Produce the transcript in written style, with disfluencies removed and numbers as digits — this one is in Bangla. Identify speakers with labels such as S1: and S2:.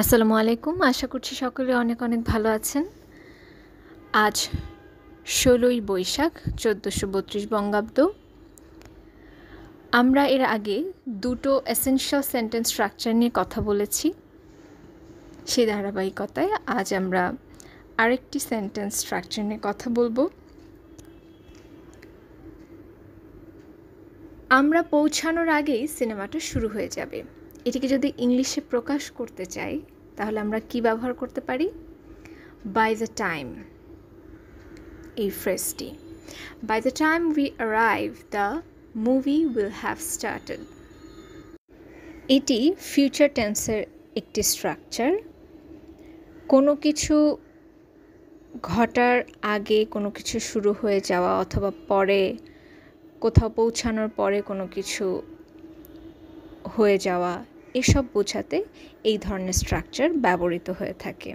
S1: আসসালামু আলাইকুম। আশা করছি সকলে অনেক অনেক ভালো আছেন। আজ ১৬ই বৈশাখ ১৪৩২ বঙ্গাব্দ। আমরা এর আগে দুটো এসেনশিয়াল সেন্টেন্স স্ট্রাকচার নিয়ে কথা বলেছি। সেই ধারাবাহিকতায় আজ আমরা আরেকটি সেন্টেন্স স্ট্রাকচার নিয়ে কথা বলবো। আমরা পৌঁছানোর আগেই সিনেমাটা শুরু হয়ে যাবে। এটিকে যদি ইংলিশে প্রকাশ করতে চাই তাহলে আমরা কি ব্যবহার করতে পারি? বাই দ্য টাইম, এই ফ্রেজটি। By the time we arrive, the movie will have started. এটি ফিউচার টেন্সের একটি স্ট্রাকচার। কোনো কিছু ঘটার আগে কোনো কিছু শুরু হয়ে যাওয়া অথবা পরে কোথাও পৌঁছানোর পরে কোনো কিছু হয়ে যাওয়া, এসব বোঝাতে এই ধরনের স্ট্রাকচার ব্যবহৃত হয়ে থাকে।